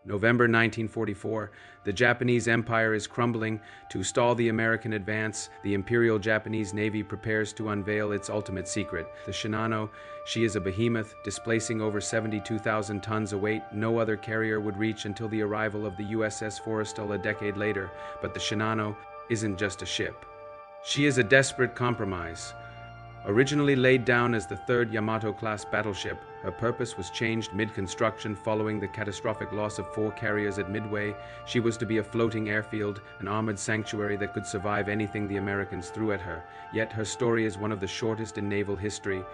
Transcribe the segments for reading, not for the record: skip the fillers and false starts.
November 1944, the Japanese Empire is crumbling. To stall the American advance, the Imperial Japanese Navy prepares to unveil its ultimate secret, the Shinano. She is a behemoth, displacing over 72,000 tons of weight. No other carrier would reach until the arrival of the USS Forrestal a decade later. But the Shinano isn't just a ship. She is a desperate compromise. Originally laid down as the third Yamato-class battleship, her purpose was changed mid-construction following the catastrophic loss of 4 carriers at Midway. She was to be a floating airfield, an armored sanctuary that could survive anything the Americans threw at her. Yet her story is one of the shortest in naval history.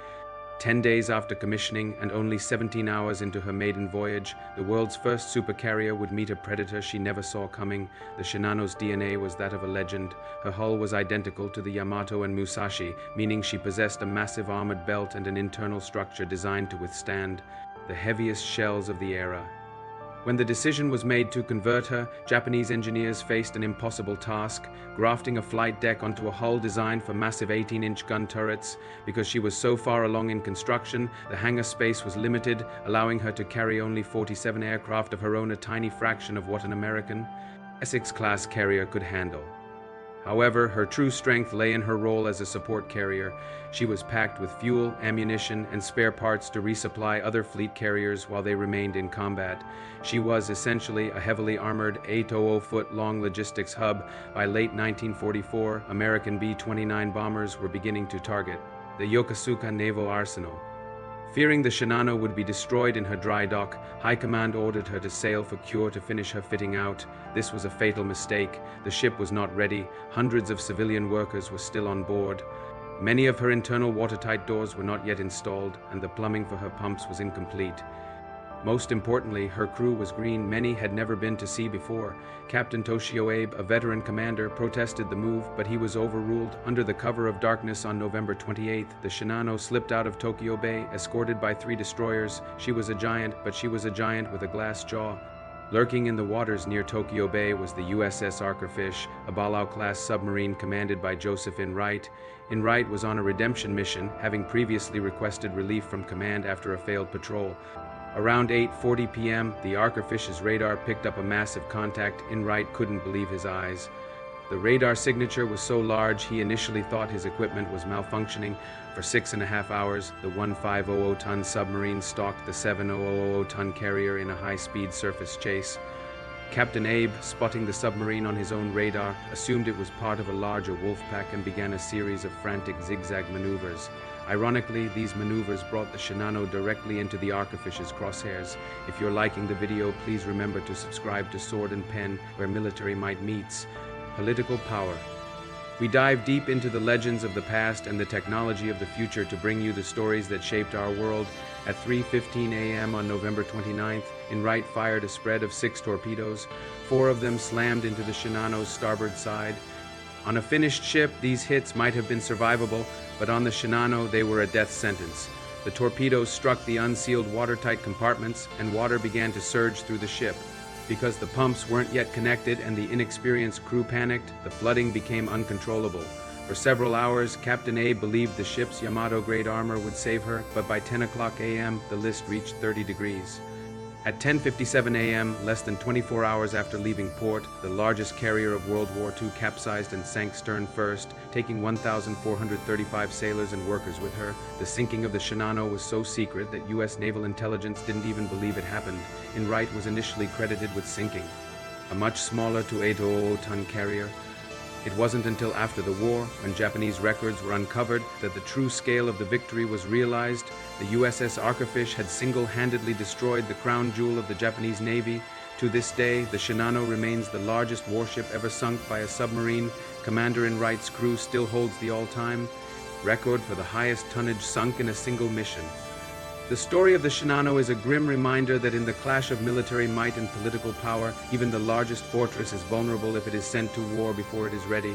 10 days after commissioning and only 17 hours into her maiden voyage, the world's first supercarrier would meet a predator she never saw coming. The Shinano's DNA was that of a legend. Her hull was identical to the Yamato and Musashi, meaning she possessed a massive armored belt and an internal structure designed to withstand the heaviest shells of the era. When the decision was made to convert her, Japanese engineers faced an impossible task, grafting a flight deck onto a hull designed for massive 18-inch gun turrets. Because she was so far along in construction, the hangar space was limited, allowing her to carry only 47 aircraft of her own, a tiny fraction of what an American Essex-class carrier could handle. However, her true strength lay in her role as a support carrier. She was packed with fuel, ammunition, and spare parts to resupply other fleet carriers while they remained in combat. She was essentially a heavily armored 800-foot-long logistics hub. By late 1944, American B-29 bombers were beginning to target the Yokosuka Naval Arsenal. Fearing the Shinano would be destroyed in her dry dock, High Command ordered her to sail for Kure to finish her fitting out. This was a fatal mistake. The ship was not ready. Hundreds of civilian workers were still on board. Many of her internal watertight doors were not yet installed, and the plumbing for her pumps was incomplete. Most importantly, her crew was green. Many had never been to sea before. Captain Toshio Abe, a veteran commander, protested the move, but he was overruled. Under the cover of darkness on November 28th, the Shinano slipped out of Tokyo Bay, escorted by 3 destroyers. She was a giant, but she was a giant with a glass jaw. Lurking in the waters near Tokyo Bay was the USS Archerfish, a Balao-class submarine commanded by Joseph Enright. Enright was on a redemption mission, having previously requested relief from command after a failed patrol. Around 8:40 p.m., the Archerfish's radar picked up a massive contact. Enright couldn't believe his eyes. The radar signature was so large he initially thought his equipment was malfunctioning. For 6.5 hours, the 1500-ton submarine stalked the 7000-ton carrier in a high-speed surface chase. Captain Abe, spotting the submarine on his own radar, assumed it was part of a larger wolf pack and began a series of frantic zigzag maneuvers. Ironically, these maneuvers brought the Shinano directly into the Archerfish's crosshairs. If you're liking the video, please remember to subscribe to Sword and Pen, where military might meets political power. We dive deep into the legends of the past and the technology of the future to bring you the stories that shaped our world. At 3:15 a.m. on November 29th, Enright fired a spread of 6 torpedoes. 4 of them slammed into the Shinano's starboard side. On a finished ship, these hits might have been survivable, but on the Shinano, they were a death sentence. The torpedoes struck the unsealed watertight compartments, and water began to surge through the ship. Because the pumps weren't yet connected and the inexperienced crew panicked, the flooding became uncontrollable. For several hours, Captain Abe believed the ship's Yamato-grade armor would save her, but by 10 o'clock a.m., the list reached 30 degrees. At 10:57 a.m., less than 24 hours after leaving port, the largest carrier of World War II capsized and sank stern first, taking 1,435 sailors and workers with her. The sinking of the Shinano was so secret that U.S. naval intelligence didn't even believe it happened. Enright was initially credited with sinking a much smaller 2800-ton carrier. It wasn't until after the war, when Japanese records were uncovered, that the true scale of the victory was realized. The USS Archerfish had single-handedly destroyed the crown jewel of the Japanese Navy. To this day, the Shinano remains the largest warship ever sunk by a submarine. Commander Enright's crew still holds the all-time record for the highest tonnage sunk in a single mission. The story of the Shinano is a grim reminder that in the clash of military might and political power, even the largest fortress is vulnerable if it is sent to war before it is ready.